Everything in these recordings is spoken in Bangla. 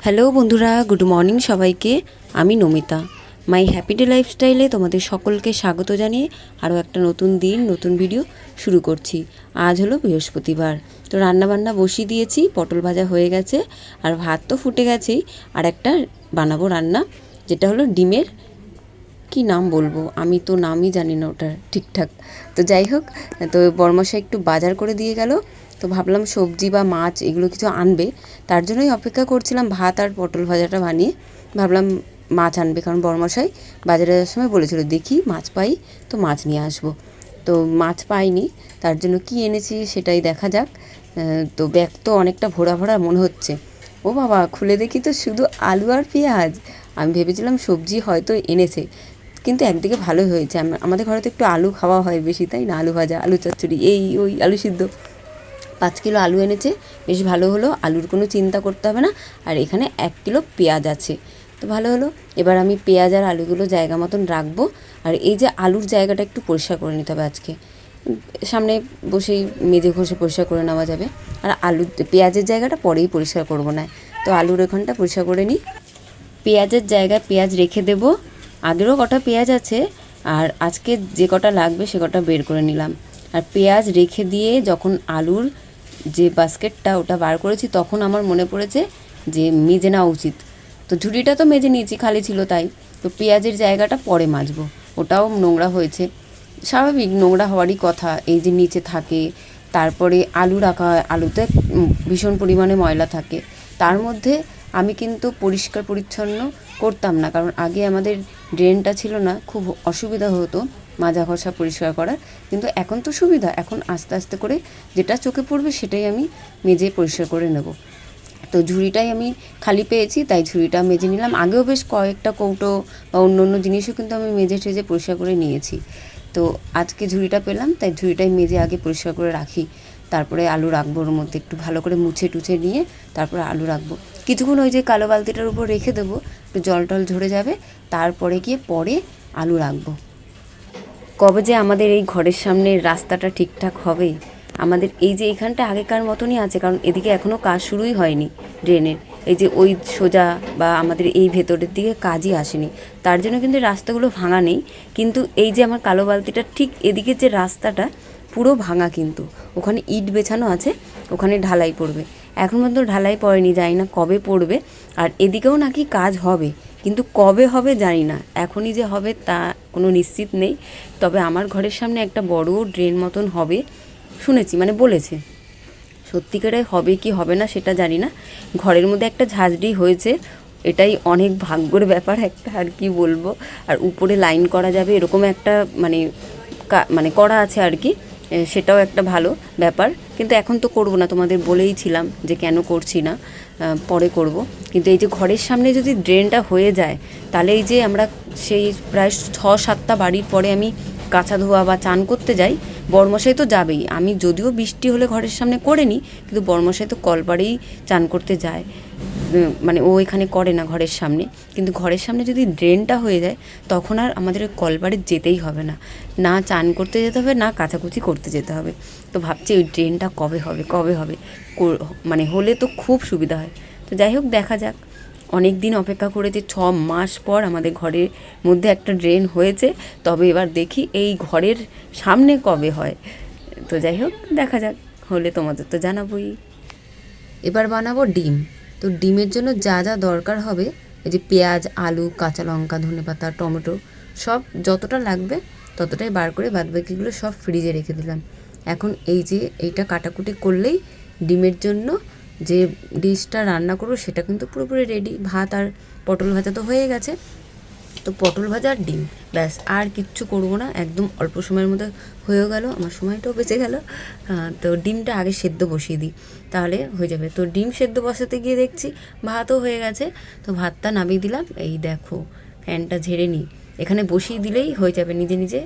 হ্যালো বন্ধুরা, গুড মর্নিং সবাইকে। আমি নমিতা, মাই হ্যাপি ডে লাইফস্টাইলে তোমাদের সকলকে স্বাগত জানিয়ে আরও একটা নতুন দিন নতুন ভিডিও শুরু করছি। আজ হলো বৃহস্পতিবার, তো রান্নাবান্না বসিয়ে দিয়েছি। পটল ভাজা হয়ে গেছে আর ভাত তো ফুটে গেছেই। আর একটা বানাবো রান্না, যেটা হলো ডিমের, কি নাম বলবো আমি তো নামই জানি না ওটার ঠিকঠাক। তো যাই হোক, তো বড়মশাই একটু বাজার করে দিয়ে গেল, তো ভাবলাম সবজি বা মাছ এগুলো কিছু আনবে, তার জন্যই অপেক্ষা করছিলাম। ভাত আর পটল ভাজাটা বানিয়ে ভাবলাম মাছ আনবে, কারণ বড়মশাই বাজারে যাওয়ার সময় বলেছিল দেখি মাছ পাই তো মাছ নিয়ে আসবো। তো মাছ পাইনি, তার জন্য কি এনেছি সেটাই দেখা যাক। তো ব্যাগ তো অনেকটা ভরা ভরা মনে হচ্ছে। ও বাবা, খুলে দেখি তো শুধু আলু আর পেঁয়াজ। আমি ভেবেছিলাম সবজি হয়তো এনেছে, কিন্তু একদিকে ভালোই হয়েছে। আমাদের ঘরে তো একটু আলু খাওয়া হয় বেশি, তাই না? আলু ভাজা, আলু চচ্চড়ি, এই ওই আলু সিদ্ধ। 5 কিলো আলু এনেছে, বেশ ভালো হলো। আলুর কোনো চিন্তা করতে হবে না। আর এখানে 1 কিলো পেঁয়াজ আছে, তো ভালো হলো। এবার আমি পেঁয়াজ আর আলুগুলো জায়গা মতন রাখবো। আর এই যে আলুর জায়গাটা একটু পরিষ্কার করে নিতে হবে আজকে। সামনে বসেই মেজে ঘষে পরিষ্কার করে নেওয়া যাবে। আর পেঁয়াজের জায়গাটা পরেই পরিষ্কার করবো না, তো আলুর এখানটা পরিষ্কার করে নিই। পেঁয়াজের জায়গায় পেঁয়াজ রেখে দেব। আগেরও কটা পেঁয়াজ আছে, আর আজকে যে কটা লাগবে সে কটা বের করে নিলাম। আর পেঁয়াজ রেখে দিয়ে যখন আলুর যে বাস্কেটটা ওটা বার করেছি, তখন আমার মনে পড়েছে যে মেজে নেওয়া উচিত। তো ঝুড়িটা তো মেজে নিয়েছি, খালি ছিল তাই। তো পেঁয়াজের জায়গাটা পরে মাজবো, ওটাও নোংরা হয়েছে। স্বাভাবিক, নোংরা হওয়ারই কথা, এই যে নিচে থাকে। তারপরে আলু রাখা হয়, আলুতে ভীষণ পরিমাণে ময়লা থাকে। তার মধ্যে আমি কিন্তু পরিষ্কার পরিচ্ছন্ন করতাম না, কারণ আগে আমাদের ড্রেনটা ছিল না, খুব অসুবিধা হতো মাজা ঘষা পরিষ্কার করার। কিন্তু এখন তো সুবিধা, এখন আস্তে আস্তে করে যেটা চোখে পড়বে সেটাই আমি মেজে পরিষ্কার করে নেব। তো ঝুড়িটাই আমি খালি পেয়েছি, তাই ঝুড়িটা মেজে নিলাম। আগেও বেশ কয়েকটা কৌটো বা অন্য অন্য জিনিসও কিন্তু আমি মেজে টেজে পরিষ্কার করে নিয়েছি। তো আজকে ঝুড়িটা পেলাম, তাই ঝুড়িটাই মেজে আগে পরিষ্কার করে রাখি। তারপরে আলু রাখবো ওর মধ্যে, একটু ভালো করে মুছে টুছে নিয়ে তারপরে আলু রাখবো। কিছুক্ষণ ওই যে কালো বালতিটার উপর রেখে দেবো, একটু জল টল ঝরে যাবে, তারপরে গিয়ে পরে আলু রাখবো। কবে যে আমাদের এই ঘরের সামনের রাস্তাটা ঠিকঠাক হবে। আমাদের এই যে এইখানটা আগেকার মতনই আছে, কারণ এদিকে এখনও কাজ শুরুই হয়নি ড্রেনের। এই যে ওই সোজা বা আমাদের এই ভেতরের দিকে কাজই আসেনি, তার জন্য কিন্তু রাস্তাগুলো ভাঙা নেই। কিন্তু এই যে আমার কালো বালতিটা ঠিক এদিকে যে রাস্তাটা পুরো ভাঙা, কিন্তু ওখানে ইট বেছানো আছে, ওখানে ঢালাই পড়বে। এখন পর্যন্ত ঢালাই পড়েনি, জানি না কবে পড়বে। আর এদিকেও নাকি কাজ হবে, কিন্তু কবে হবে জানি না। এখনই যে হবে তা কোনো নিশ্চিত নেই। তবে আমার ঘরের সামনে একটা বড় ড্রেন মতন হবে শুনেছি, মানে বলেছে। সত্যিকারে হবে কি হবে না সেটা জানি না। ঘরের মধ্যে একটা ঝাঁঝরি হয়েছে, এটাই অনেক ভাগ্যের ব্যাপার একটা, আর কি বলবো। আর উপরে লাইন করা যাবে এরকম একটা মানে করা আছে আর কি। সেটাও একটা ভালো ব্যাপার, কিন্তু এখন তো করবো না, তোমাদের বলেইছিলাম যে কেন করছি না, পরে করব। কিন্তু এই যে ঘরের সামনে যদি ড্রেনটা হয়ে যায়, তাহলে এই যে আমরা সেই প্রায় 6-7টা বাড়ির পরে আমি কাঁচা ধোয়া বা চান করতে যাই, বড়মশাই তো যাবেই। আমি যদিও বৃষ্টি হলে ঘরের সামনে করে নিই, কিন্তু বড়মশাই তো কলপাড়েই চান করতে যায়। মানে ও এখানে করে না ঘরের সামনে, কিন্তু ঘরের সামনে যদি ড্রেনটা হয়ে যায়, তখন আর আমাদের ওই কলপাড়ে যেতেই হবে না, না চান করতে যেতে হবে, না কাচাকুচি করতে যেতে হবে। তো ভাবছি ওই ড্রেনটা কবে হবে কবে হবে, মানে হলে তো খুব সুবিধা হয়। তো যাই হোক, দেখা যাক। অনেক দিন অপেক্ষা করেছি, 6 মাস পর আমাদের ঘরের মধ্যে একটা ড্রেন হয়েছে। তবে এবার দেখি এই ঘরের সামনে কবে হয়। তো যাই হোক, দেখা যাক, হলে তোমাদের তো জানাবোই। এবার বানাবো ডিম। তো ডিমের জন্য যা যা দরকার হবে, এই যে পেঁয়াজ, আলু, কাঁচা লঙ্কা, ধনেপাতা, টমেটো, সব যতটা লাগবে ততটাই বার করে বাদবাকিগুলো সব ফ্রিজে রেখে দিলাম। এখন এই যে এইটা কাটাকুটি করলেই ডিমের জন্য যে ডিশটা রান্না করবো সেটা কিন্তু পুরোপুরি রেডি। ভাত আর পটল ভাজা তো হয়ে গেছে, তো পটল ভাজা আর ডিম, ব্যাস, আর কিচ্ছু করবো না। একদম অল্প সময়ের মধ্যে হয়েও গেল, আমার সময়টাও বেঁচে গেল। তো ডিমটা আগে সেদ্ধ বসিয়ে দিই, তাহলে হয়ে যাবে। তো ডিম সেদ্ধ বসাতে গিয়ে দেখছি ভাতও হয়ে গেছে, তো ভাতটা নামিয়ে দিলাম। এই দেখো, ফ্যানটা ঝেড়ে নিই, এখানে বসিয়ে দিলেই হয়ে যাবে, নিজে নিজে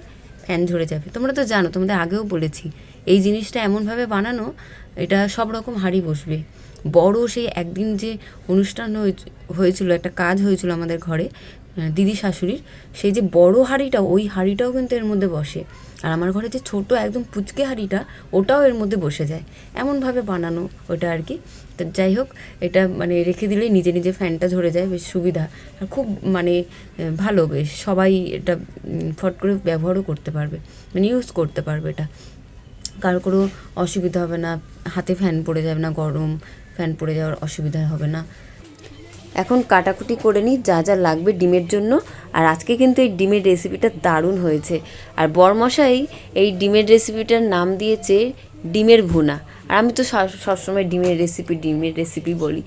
ফ্যান ঝরে যাবে। তোমরা তো জানো, তোমাদের আগেও বলেছি এই জিনিসটা এমনভাবে বানানো, এটা সব রকম হাঁড়ি বসবে। বড় সেই একদিন যে অনুষ্ঠান হয়েছিল, একটা কাজ হয়েছিল আমাদের ঘরে দিদি শাশুড়ির, সেই যে বড় হাঁড়িটা, ওই হাঁড়িটাও কিন্তু এর মধ্যে বসে। আর আমার ঘরে যে ছোট একদম পুচকে হাঁড়িটা, ওটাও এর মধ্যে বসে যায়, এমনভাবে বানানো ওটা আর কি। তো যাই হোক, এটা মানে রেখে দিলেই নিজে নিজে ফ্যানটা ধরে যায়, বেশ সুবিধা। আর খুব মানে ভালো, বেশ সবাই এটা ফট করে ব্যবহারও করতে পারবে, মানে ইউজ করতে পারবে। এটা কারো কোনো অসুবিধা হবে না, হাতে ফ্যান পড়ে যাবে না, গরম ফ্যান পড়ে যাওয়ার অসুবিধা হবে না। এখন কাটাকুটি করে নিই যা যা লাগবে ডিমের জন্য। আর আজকে কিন্তু এই ডিমের রেসিপিটা দারুণ হয়েছে। আর বরমশাই এই ডিমের রেসিপিটার নাম দিয়েছে ডিমের ভুনা। আর আমি তো সবসময় ডিমের রেসিপি বলি।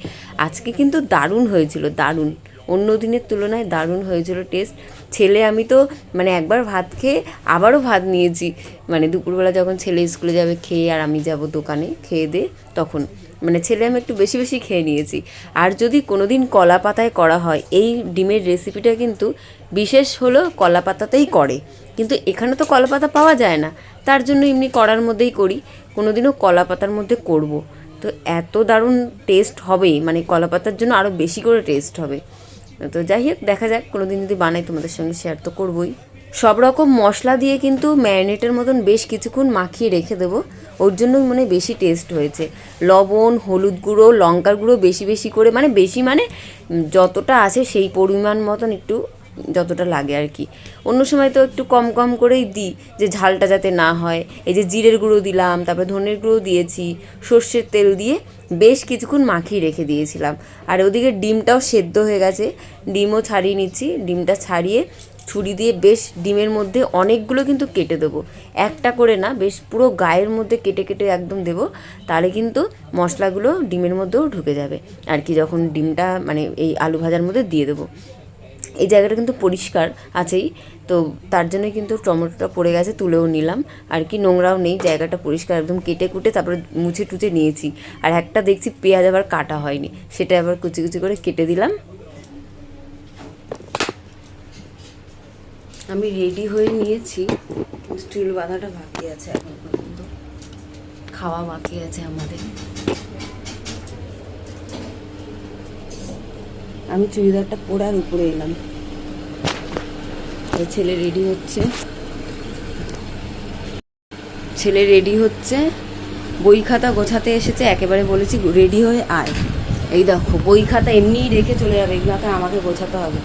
আজকে কিন্তু দারুণ হয়েছিল, দারুণ, অন্য দিনের তুলনায় দারুণ হয়েছিল টেস্ট। ছেলে আমি তো মানে একবার ভাত খেয়ে আবারও ভাত নিয়েছি, মানে দুপুরবেলা যখন ছেলে স্কুলে যাবে খেয়ে, আর আমি যাব দোকানে খেয়ে দে, তখন মানে ছেলে আমি একটু বেশি বেশি খেয়ে নিয়েছি। আর যদি কোনো দিন কলা পাতায় করা হয় এই ডিমের রেসিপিটা, কিন্তু বিশেষ হলো কলা পাতাতেই করে, কিন্তু এখানে তো কলা পাতা পাওয়া যায় না, তার জন্য এমনি কড়ার মধ্যেই করি। কোনো দিনও কলা পাতার মধ্যে করব, তো এত দারুণ টেস্ট হবেই, মানে কলা পাতার জন্য আরও বেশি করে টেস্ট হবে। তো যাই হোক, দেখা যাক, কোনো দিন যদি বানাই তোমাদের সঙ্গে শেয়ার তো করবই। সব রকম মশলা দিয়ে কিন্তু ম্যারিনেটের মতন বেশ কিছুক্ষণ মাখিয়ে রেখে দেবো, ওর জন্যই মানে বেশি টেস্ট হয়েছে। লবণ, হলুদ গুঁড়ো, লঙ্কার গুঁড়ো বেশি বেশি করে, মানে বেশি মানে যতটা আছে সেই পরিমাণ মতন একটু যতটা লাগে আর কি। অন্য সময় তো একটু কম কম করেই দিই, যে ঝালটা যাতে না হয়। এই যে জিরের গুঁড়ো দিলাম, তারপরে ধনের গুঁড়ো দিয়েছি, সর্ষের তেল দিয়ে বেশ কিছুক্ষণ মাখিয়ে রেখে দিয়েছিলাম। আর ওদিকে ডিমটাও সেদ্ধ হয়ে গেছে, ডিমও ছাড়িয়ে নিচ্ছি। ডিমটা ছাড়িয়ে ছুরি দিয়ে বেশ ডিমের মধ্যে অনেকগুলো কিন্তু কেটে দেবো, একটা করে না, বেশ পুরো গায়ের মধ্যে কেটে কেটে একদম দেবো। তাহলে কিন্তু মশলাগুলো ডিমের মধ্যেও ঢুকে যাবে আর কি, যখন ডিমটা মানে এই আলু ভাজার মধ্যে দিয়ে দেবো। এই জায়গাটা কিন্তু পরিষ্কার আছেই, তো তার জন্য কিন্তু টমেটোটা পড়ে গেছে, তুলেও নিলাম আর কি, নোংরাও নেই, জায়গাটা পরিষ্কার একদম। কেটে কুটে তারপরে মুছে টুচে নিয়েছি। আর একটা দেখছি পেঁয়াজ আবার কাটা হয়নি, সেটা আবার কুচি কুচি করে কেটে দিলাম। আমি রেডি হয়ে নিয়েছি, স্টিল বাঁধাটা বাকি আছে, এখন পর্যন্ত খাওয়া বাকি আছে আমাদের। আমি চুড়িদারটা পরে আর উপরে এলাম। ছেলে রেডি হচ্ছে, বই খাতা গোছাতে এসেছে, একেবারে বলেছি রেডি হয়ে আয়। এই দেখো, বই খাতা এমনিই রেখে চলে যাবে, এগুলো আমাকে গোছাতে হবে।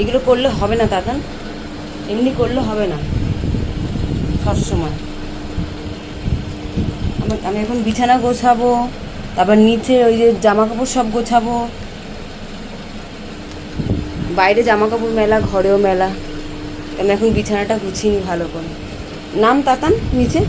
এগুলো করলে হবে না তাতান, এমনি করলে হবে না সবসময়। আমি এখন বিছানা গোছাবো, তারপর নিচে ওই যে জামা কাপড় সব গোছাবো, বাইরে জামা কাপড় মেলা, ঘরেও মেলা। আমি এখন বিছানাটা গুছিয়ে নিই ভালো করে। নাম তাতান নিচে।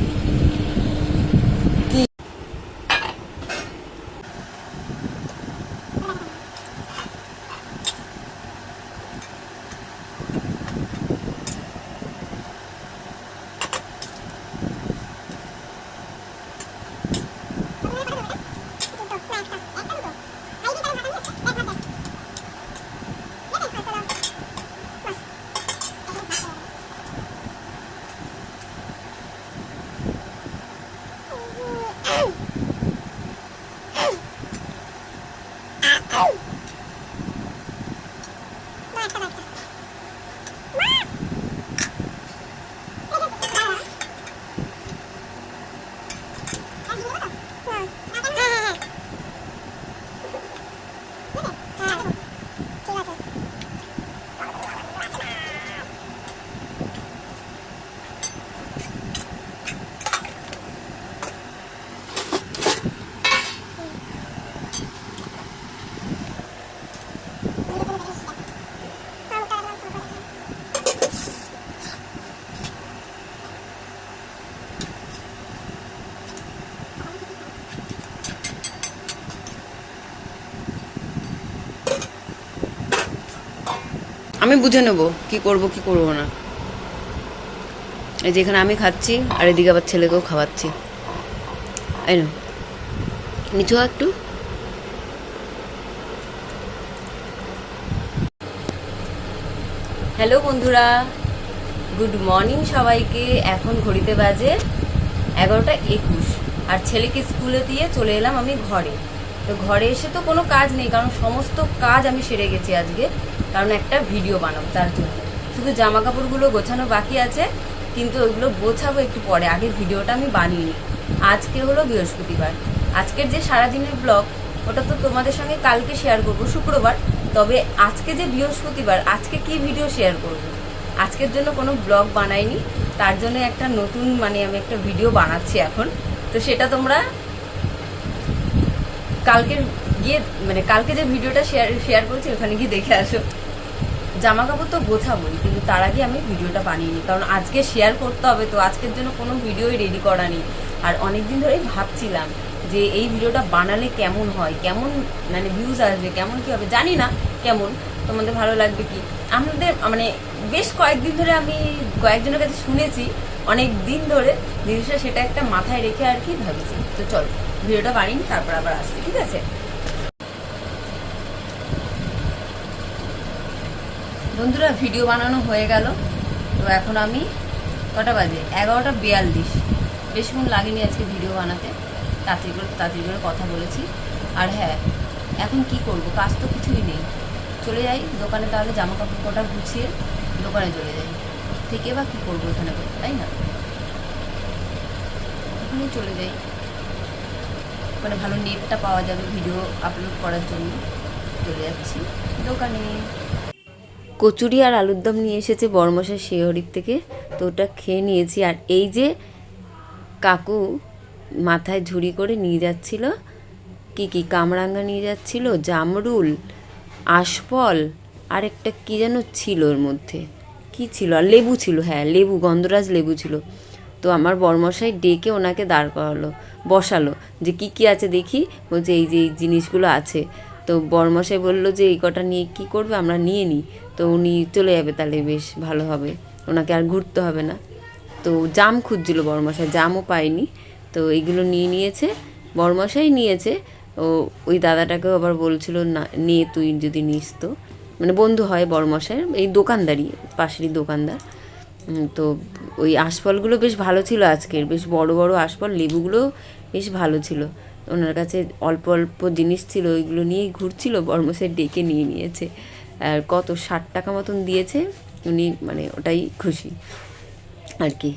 আমি বুঝে নেবো কি করব কি করব না। এই যেখানে আমি খাচ্ছি, আর এদিকে আবার ছেলেকেও খাওয়াচ্ছি। এই না, নিচু একটু। হ্যালো বন্ধুরা, গুড মর্নিং সবাইকে। এখন ঘড়িতে বাজে 11:21, আর ছেলেকে স্কুলে দিয়ে চলে এলাম আমি ঘরে। তো ঘরে এসে তো কোনো কাজ নেই, কারণ সমস্ত কাজ আমি সেরে গেছি আজকে, কারণ একটা ভিডিও বানাবো, তার জন্য শুধু জামা কাপড়গুলো গোছানো বাকি আছে। কিন্তু ওইগুলো গোছাবো একটু পরে, আগে ভিডিওটা আমি বানিয়ে নিই। আজকে হলো বৃহস্পতিবার, আজকের যে সারাদিনের ব্লগ ওটা তো তোমাদের সঙ্গে কালকে শেয়ার করবো শুক্রবার। তবে আজকে যে বৃহস্পতিবার, আজকে কি ভিডিও শেয়ার করব, আজকের জন্য কোনো ব্লগ বানাইনি, তার জন্য একটা নতুন মানে আমি একটা ভিডিও বানাচ্ছি এখন। তো সেটা তোমরা কালকে গিয়ে মানে কালকে যে ভিডিওটা শেয়ার করছি ওখানে গিয়ে দেখে আসো। জামা কাপড় তো গোছাবোই, কিন্তু তার আগে আমি ভিডিওটা বানিয়ে নিই, কারণ আজকে শেয়ার করতে হবে, তো আজকের জন্য কোনো ভিডিওই রেডি করা নেই। আর অনেকদিন ধরেই ভাবছিলাম যে এই ভিডিওটা বানালে কেমন হয়, কেমন মানে ভিউজ আসবে, কেমন কী হবে জানি না, কেমন তোমাদের ভালো লাগবে কি। আমাদের মানে বেশ কয়েকদিন ধরে আমি কয়েকজনের কাছে শুনেছি, অনেক দিন ধরে জিনিসটা, সেটা একটা মাথায় রেখে আর কি ভাবছি। তো চলো ভিডিওটা বানিয়ে নিই, তারপর আবার আসছি, ঠিক আছে? বন্ধুরা ভিডিও বানানো হয়ে গেল। তো এখন আমি কটা বাজে, 11:42, বেশিক্ষণ লাগেনি আজকে ভিডিও বানাতে, তাড়াতাড়ি করে কথা বলেছি। আর হ্যাঁ, এখন কি করব, কাজ তো কিছুই নেই, চলে যাই দোকানে, তাহলে জামা কাপড় কটা গুছিয়ে দোকানে চলে যাই, থেকে বা কী করবো এখানে করতে, তাই না? ওখানে চলে যাই, মানে ভালো নেটটা পাওয়া যাবে ভিডিও আপলোড করার জন্য। চলে যাচ্ছি দোকানে। কচুরি আর আলুর দম নিয়ে এসেছে বড়মশাই শিহরির থেকে, তো ওটা খেয়ে নিয়েছি। আর এই যে কাকু মাথায় ঝুড়ি করে নিয়ে যাচ্ছিল কি কামরাঙ্গা নিয়ে যাচ্ছিল, জামরুল, আশফল, আর একটা কী যেন ছিল ওর মধ্যে, কি ছিল, আর লেবু ছিল, হ্যাঁ লেবু, গন্ধরাজ লেবু ছিল। তো আমার বড়মশাই ডেকে ওনাকে দাঁড় করালো, বসালো, যে কি আছে দেখি, বলছে এই যে এই জিনিসগুলো আছে। তো বড়মশাই বললো যে এই কটা নিয়ে কি করবে, আমরা নিয়ে নিই, তো উনি চলে যাবে, তাহলে বেশ ভালো হবে, ওনাকে আর ঘুরতে হবে না। তো জাম খুঁজছিল বড়মশাই, জামও পায়নি, তো এইগুলো নিয়ে নিয়েছে, বড়মশাই নিয়েছে। ওই দাদাটাকেও আবার বলছিল না নিয়ে তুই যদি নিস, তো মানে বন্ধু হয় বড়মশাইয়ের, এই দোকানদারই, পাশেরই দোকানদার। তো ওই আশফলগুলো বেশ ভালো ছিল আজকের, বেশ বড় বড় আশফল, লেবুগুলো বেশ ভালো ছিল। ওনার কাছে অল্প অল্প জিনিস ছিল, ওইগুলো নিয়েই ঘুরছিল, বড়মশাই ডেকে নিয়ে নিয়েছে। আর কত 60 টাকা মতন দিয়েছে উনি, মানে ওটাই খুশি আর কি।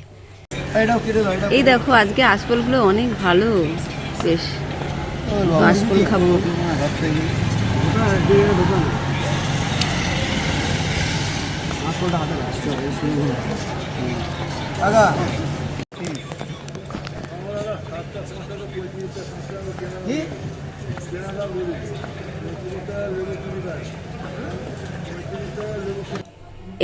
এই দেখো আজকে আশফলগুলো অনেক ভালো, বেশ আশফল খাবো।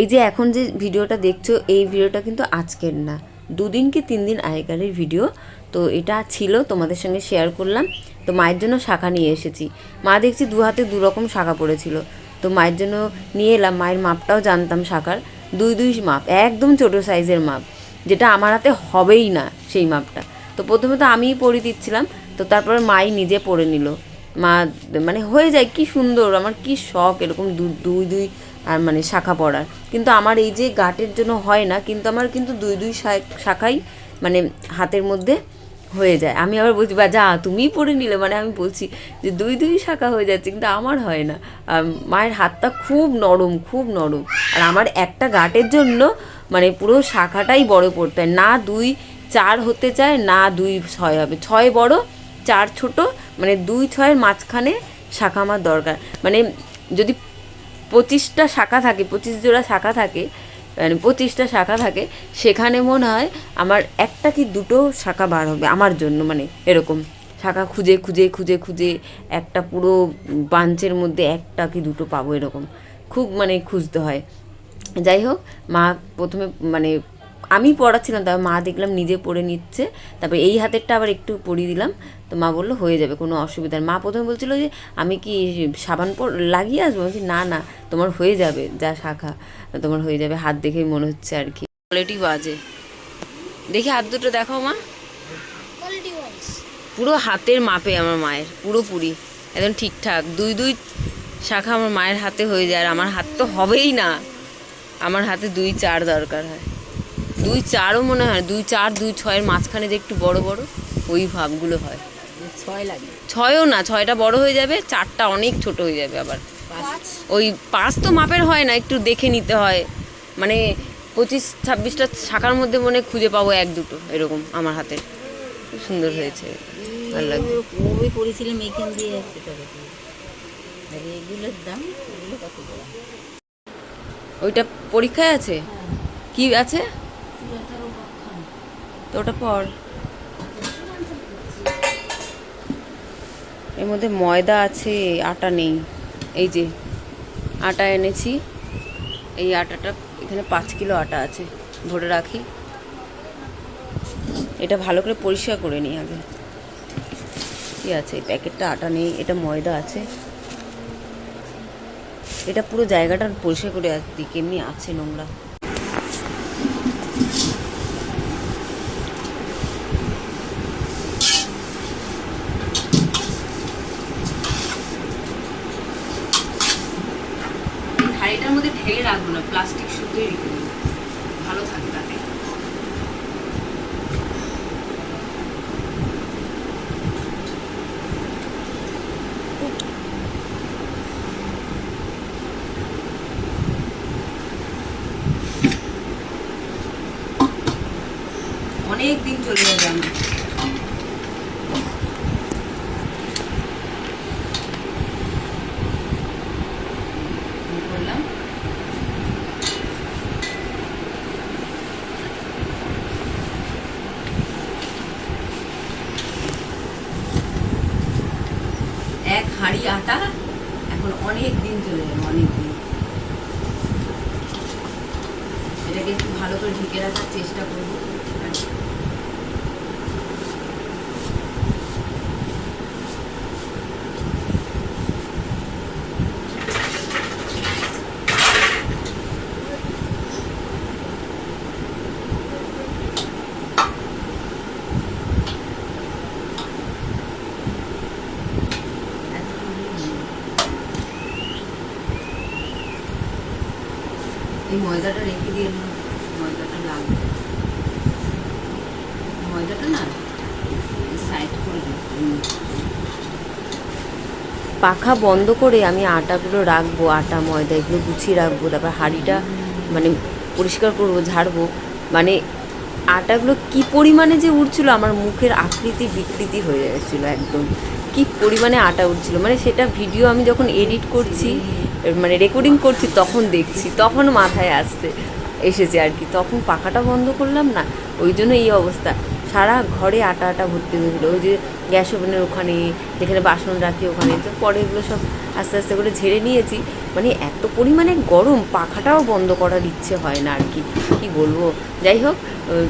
এই যে এখন যে ভিডিওটা দেখছো, এই ভিডিওটা কিন্তু আজকের না, 2 দিন কি 3 দিন আগেকারের ভিডিও। তো এটা ছিল, তোমাদের সঙ্গে শেয়ার করলাম। তো মায়ের জন্য শাখা নিয়ে এসেছি, মা দেখছি 2 হাতে 2 রকম শাখা পড়েছিল, তো মায়ের জন্য নিয়ে এলাম। মায়ের মাপটাও জানতাম শাখার, 2 মাপ, একদম ছোটো সাইজের মাপ, যেটা আমার হাতে হবেই না সেই মাপটা। তো প্রথমে তো আমিই পরে দিচ্ছিলাম, তো তারপরে মাই নিজে পরে নিল। মা মানে হয়ে যায়, কি সুন্দর, আমার কি শখ এরকম দুই আর মানে শাখা পরার। কিন্তু আমার এই যে গাঁটের জন্য হয় না, কিন্তু আমার কিন্তু 2 শাখাই মানে হাতের মধ্যে হয়ে যায়। আমি আবার বলছি বা যা তুমিই পরে নিলে, মানে আমি বলছি যে 2 শাখা হয়ে যাচ্ছে, কিন্তু আমার হয় না। মায়ের হাতটা খুব নরম, খুব নরম। আর আমার একটা গাঁটের জন্য মানে পুরো শাখাটাই বড় পড়তে হয়, না 2-4 হতে চায়, না 2-6 হবে, 6 বড় 4 ছোট, মানে 2-6-এর মাঝখানে শাখা আমার দরকার। মানে যদি 25টা শাখা থাকে, 25 জোড়া শাখা থাকে, মানে 25টা শাখা থাকে, সেখানে মনে হয় আমার একটা কি 2টো শাখা বার হবে আমার জন্য, মানে এরকম শাখা খুঁজে খুঁজে খুঁজে খুঁজে একটা পুরো বাঞ্চের মধ্যে একটা কি 2টো পাবো, এরকম খুব মানে খুঁজতে হয়। যাই হোক, মা প্রথমে মানে আমি পড়াচ্ছিলাম, তারপর মা দেখলাম নিজে পড়ে নিচ্ছে, তারপর এই হাতেরটা আবার একটু পরিয়ে দিলাম। তো মা বললো হয়ে যাবে, কোনো অসুবিধা নেই। মা প্রথমে বলছিল যে আমি কি সাবান লাগিয়ে আসবো, বলছি না না তোমার হয়ে যাবে, যা শাখা তোমার হয়ে যাবে, হাত দেখেই মনে হচ্ছে আর কি। কোয়ালিটি বাজে, দেখি হাত দুটো দেখাও মা, পুরো হাতের মাপে আমার মায়ের, পুরোপুরি একদম ঠিকঠাক, 2 শাখা আমার মায়ের হাতে হয়ে যায়। আর আমার হাত তো হবেই না, আমার হাতে 2-4 দরকার হয়, 2-4ও মনে হয় 2-4 2-6-এর মাঝখানে যে একটু বড় বড় ওই ভাবগুলো হয়। 6 লাগে, 6ও না, 6টা বড় হয়ে যাবে, 4টা অনেক ছোট হয়ে যাবে। আবার ওই 5 তো মাপের হয় না, একটু দেখে নিতে হয়, মানে 25-26টা শাখার মধ্যে মনে খুঁজে পাবো 1-2 এরকম আমার হাতে। খুব সুন্দর হয়েছে, ভালো লাগবে। ওই পড়েছিলাম এইখান দিয়ে আসছে টাকা দিয়ে। আর এগুলোর দাম, এগুলো কত করে? ওইটা পরীক্ষায় আছে, কি আছে তো ওটা পর। এর মধ্যে ময়দা আছে, আটা নেই। এই যে আটা এনেছি, এই আটাটা এখানে 5 কিলো আটা আছে, ভরে রাখি। এটা ভালো করে পরিষ্কার করে নিই আগে। কি আছে, এই প্যাকেটটা আটা নেই, এটা ময়দা আছে। এটা পুরো জায়গাটা পরিষ্কার করে দিই, কেমনি আছে নোংরা। হাঁড়িটার মধ্যে ঢেলে রাখবো না, প্লাস্টিক শুদ্ধই রেখে দেবো, ভালো থাকে তাতে। অনেক দিন চলে যাবে আমার। করলাম এক হাঁড়ি আটা, এখন অনেক দিন চলে যাবে, অনেক দিন। এটাকে একটু ভালো করে ঢেকে রাখার চেষ্টা করবো। এই ময়দাটা রেখে দিয়ে ময়দাটা লাগবে, ময়দাটা না সাইড করে দিই। পাখা বন্ধ করে আমি আটাগুলো রাখবো, আটা ময়দা এগুলো গুছিয়ে রাখবো, তারপর হাঁড়িটা মানে পরিষ্কার করবো, ঝাড়বো। মানে আটাগুলো কি পরিমাণে যে উঠছিল, আমার মুখের আকৃতি বিকৃতি হয়ে যাচ্ছিলো একদম। কি পরিমাণে আটা উঠছিল, মানে সেটা ভিডিও আমি যখন এডিট করছি, মানে রেকর্ডিং করছি, তখন দেখছি, তখন মাথায় এসেছে আর কি। তখন পাখাটা বন্ধ করলাম না, ওই জন্য এই অবস্থা। সারা ঘরে আটা আটা ভর্তি হয়েছিলো। ওই যে গ্যাস ওভেনের ওখানে, যেখানে বাসন রাখি ওখানে, তো পরে এগুলো সব আস্তে আস্তে করে ঝেড়ে নিয়েছি। মানে এত পরিমাণে গরম, পাখাটাও বন্ধ করার ইচ্ছে হয় না আর কি, কি বলবো। যাই হোক,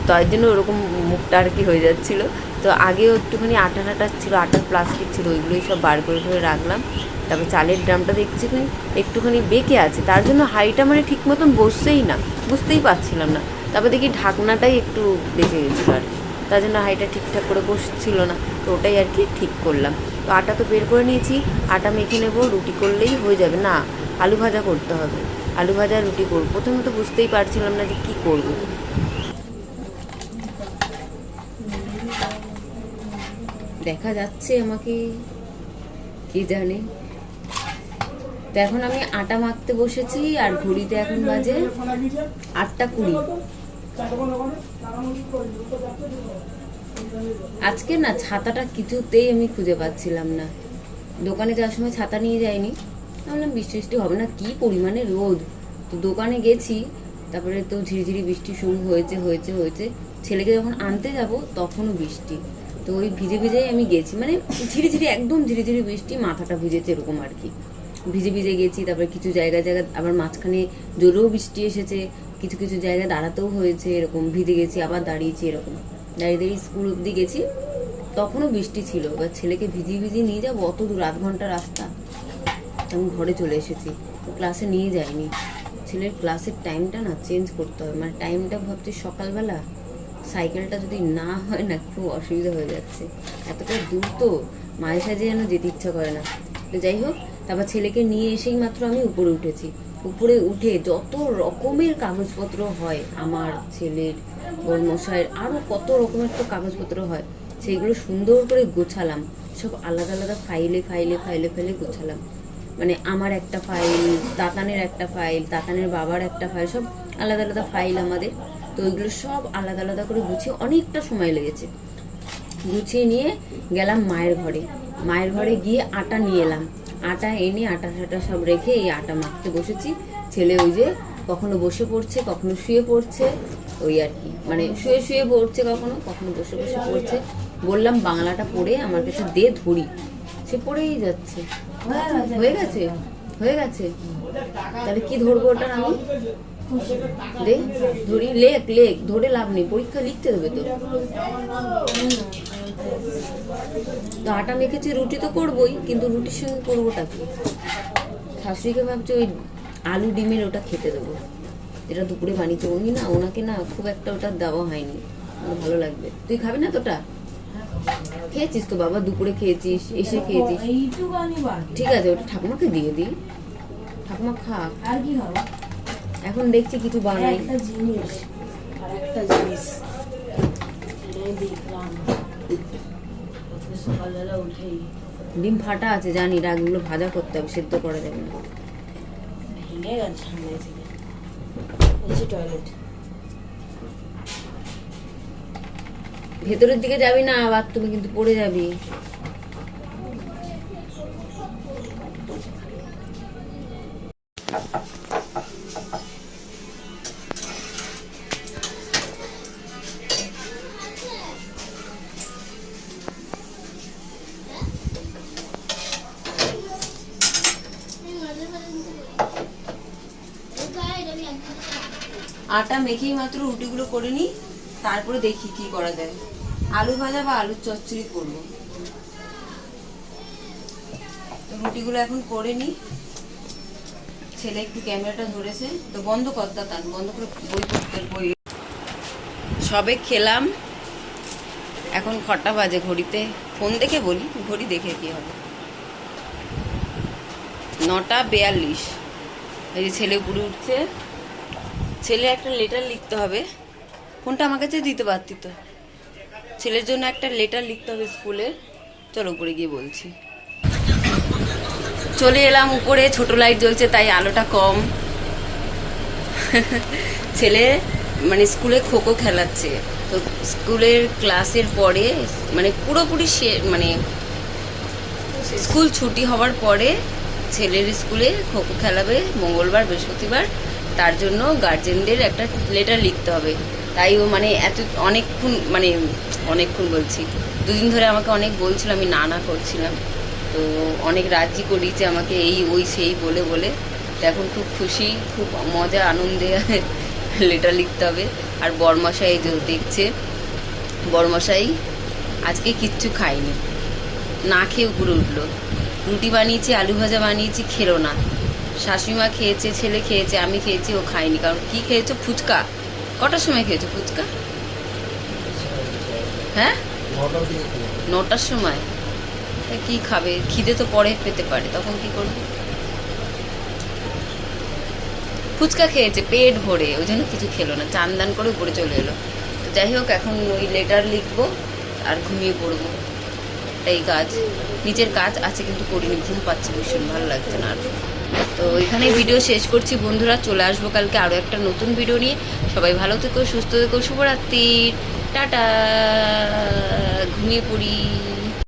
তার জন্য ওরকম মুখটা আর কি হয়ে যাচ্ছিলো। তো আগেও একটুখানি আটা টাটা ছিল, আটার প্লাস্টিক ছিল, ওইগুলোই সব বার করে ধরে রাখলাম। তারপর চালের ড্রামটা দেখছি একটুখানি বেঁকে আছে, তার জন্য হাঁড়িটা মানে ঠিক মতন বসছেই না, বুঝতেই পারছিলাম না। তারপর দেখি ঢাকনাটাই একটু বেঁকে গেছিলো আর কি, তার জন্য হাঁড়িটা ঠিকঠাক করে বসছিল না। তো ওটাই আর কি ঠিক করলাম। তো আটা তো বের করে নিয়েছি, আটা মেখে নেবো, রুটি করলেই হয়ে যাবে। না, আলু ভাজা করতে হবে, আলু ভাজা রুটি করবো। প্রথমে তো বুঝতেই পারছিলাম না যে কী করবো। দেখা যাচ্ছে আমাকে, কি জানে। তো এখন আমি আটা মাখতে বসেছি, আর ঘড়িতে এখন বাজে 8:20। আজকে না ছাতাটা কিছুতেই আমি খুঁজে পাচ্ছিলাম না। দোকানে যাওয়ার সময় ছাতা নিয়ে যাইনি, ভাবলাম বৃষ্টি বৃষ্টি হবে না, কি পরিমাণে রোদ। তো দোকানে গেছি, তারপরে তো ঝিরিঝিরি বৃষ্টি শুরু হয়েছে হয়েছে হয়েছে। ছেলেকে যখন আনতে যাব তখনও বৃষ্টি। তো ওই ভিজে ভিজেই আমি গেছি, মানে ঝিরিঝিরি, একদম ঝিরিঝিরি বৃষ্টি, মাথাটা ভিজেছে এরকম আর কি। ভিজে ভিজে গেছি। তারপরে কিছু জায়গায় জায়গায় আবার মাঝখানে জোরেও বৃষ্টি এসেছে, কিছু কিছু জায়গায় দাঁড়াতেও হয়েছে, এরকম ভিজে গেছি, আবার দাঁড়িয়েছি, এরকম দাঁড়িয়ে দাঁড়িয়ে স্কুল অব্দি গেছি, তখনও বৃষ্টি ছিল। এবার ছেলেকে ভিজিয়ে ভিজিয়ে নিয়ে যাবো, অত দূর, 8 ঘন্টা রাস্তা। আমি ঘরে চলে এসেছি, ক্লাসে নিয়ে যাইনি। ছেলের ক্লাসের টাইমটা না চেঞ্জ করতে হবে, মানে টাইমটা ভাবছি সকালবেলা, সাইকেলটা যদি না হয় না খুব অসুবিধা হয়ে যাচ্ছে। এতটা দূর তো মাঝে সাঝে যেন যেতে ইচ্ছা করে না। তো যাই হোক, তারপর ছেলেকে নিয়ে এসেই মাত্র আমি উপরে উঠেছি। উপরে উঠে যত রকমের কাগজপত্র হয়, আমার ছেলের, বড়মশাইয়ের, আরও কত রকমের তো কাগজপত্র হয়, সেইগুলো সুন্দর করে গোছালাম। সব আলাদা আলাদা ফাইলে ফাইলে ফাইলে ফাইলে গোছালাম। মানে আমার একটা ফাইল, তাতানের একটা ফাইল, তাতানের বাবার একটা ফাইল, সব আলাদা আলাদা ফাইল আমাদের। তো ওইগুলো সব আলাদা আলাদা করে গুছিয়ে অনেকটা সময় লেগেছে। গুছিয়ে নিয়ে গেলাম মায়ের ঘরে। মায়ের ঘরে গিয়ে আটা নিয়ে এলাম। আটা এনে আটা ঠাটা সব রেখে এই আটা মাখতে বসেছি। ছেলে ওই যে কখনো বসে পড়ছে, কখনো শুয়ে পড়ছে, ওই আর কি, মানে শুয়ে শুয়ে পড়ছে, কখনো কখনো বসে বসে পড়ছে। বললাম বাংলাটা পড়ে আমার কাছে দে ধরি, সে পড়েই যাচ্ছে। হয়ে গেছে, হয়ে গেছে। তাহলে কি ধরবো ওটা আমি? দে ধরি, লেখ লেখ, ধরে লাভ নেই, পরীক্ষা লিখতে হবে তো। তো আটা মেখেছি, রুটি তো করবোই, কিন্তু রুটির সঙ্গে করবোটা কি? শাশুড়িকে ভাবছি ওই আলু ডিমের ওটা খেতে দেবো, যেটা দুপুরে বানিয়েছে উনি না, ওনাকে না খুব একটা ওটা দেওয়া হয়নি, আমার ভালো লাগবে। তুই খাবি না তোটা? খেয়েছিস তো বাবা, দুপুরে খেয়েছিস, এসে খেয়েছিস, ঠিক আছে, ওটা ঠাকুমাকে দিয়ে দিই, ঠাকুমা খাক। আর কি হবে? এখন দেখছি কিছু বানাই। একটা জিনিস দেখলাম সকালবেলা উঠেই ডিম ফাটা আছে জানি, রাগগুলো ভাজা করতে হবে, সেদ্ধ করা যাবে না। ভেঙে গেছে সামনে থেকে। হচ্ছে টয়লেট। ভেতরের দিকে যাবি না, বাথরুমে কিন্তু পড়ে যাবি। আটা মেখেই মাত্র রুটিগুলো করে নিই, তারপরে দেখি কি করা যায়। আলু ভাজা বা আলুর চচ্চড়ি করব। তো রুটিগুলো এখন করে নিই। ছেলে একটু ক্যামেরাটা ধরেছে, তো বন্ধ কর তান, বন্ধ করে বই পড়তে, বই। সবে খেলাম, এখন 9টা বাজে। ঘড়িতে ফোন দেখে বলি, ঘড়ি দেখে কি হবে, 9:42। এই যে ছেলে উপরে উঠছে। ছেলে একটা লেটার লিখতে হবে, ফোনটা আমার কাছে দিতে পারতি তো। ছেলের জন্য একটা লেটার লিখতে হবে স্কুলে। চলো উপরে গিয়ে বলছি। চলে এলাম উপরে, ছোট লাইট জ্বলছে তাই আলোটা কম। ছেলে মানে স্কুলে খোখো খেলাচ্ছে, তো স্কুলের ক্লাসের পরে মানে পুরোপুরি মানে স্কুল ছুটি হওয়ার পরে ছেলের স্কুলে খোখো খেলাবে মঙ্গলবার বৃহস্পতিবার, তার জন্য গার্জেনদের একটা লেটার লিখতে হবে। তাই ও মানে অনেকক্ষণ বলছি, 2 দিন ধরে আমাকে অনেক বলছিল, আমি না করছিলাম। তো অনেক রাজি করিয়েছে আমাকে, এই ওই সেই বলে বলে। তো এখন খুব খুশি, খুব মজা আনন্দে লেটার লিখতে হবে। আর বড়মশাই যে দেখছে, বড়মশাই আজকে কিচ্ছু খায়নি, না খেয়ে উপরে উঠলো। রুটি বানিয়েছি, আলু ভাজা বানিয়েছি, খেলো না। শাশুড়িমা খেয়েছে, ছেলে খেয়েছে, আমি খেয়েছি, ও খায়নি। কারণ কি খেয়েছো? ফুচকা। কটার সময় খেয়েছো ফুচকা? হ্যাঁ, 9টার সময়। তা কি খাবে? খিদে তো পরে পেতে পারে, তখন কি করবে? ফুচকা খেয়েছে পেট ভরে, ওই জন্য কিছু খেলো না, চান দান করে উপরে চলে এলো। তো যাই হোক, এখন ওই লেটার লিখবো আর ঘুমিয়ে পড়বো। এই কাজ, নিচের কাজ আছে কিন্তু করিনি, ঘুম পাচ্ছে ভীষণ, ভালো লাগছে না আর। তো এখানে ভিডিও শেষ করছি বন্ধুরা, চলে আসবো কালকে আরও একটা নতুন ভিডিও নিয়ে। সবাই ভালো থেকো, সুস্থ থেকো, শুভরাত্রি, টাটা, ঘুমিয়ে পড়ি।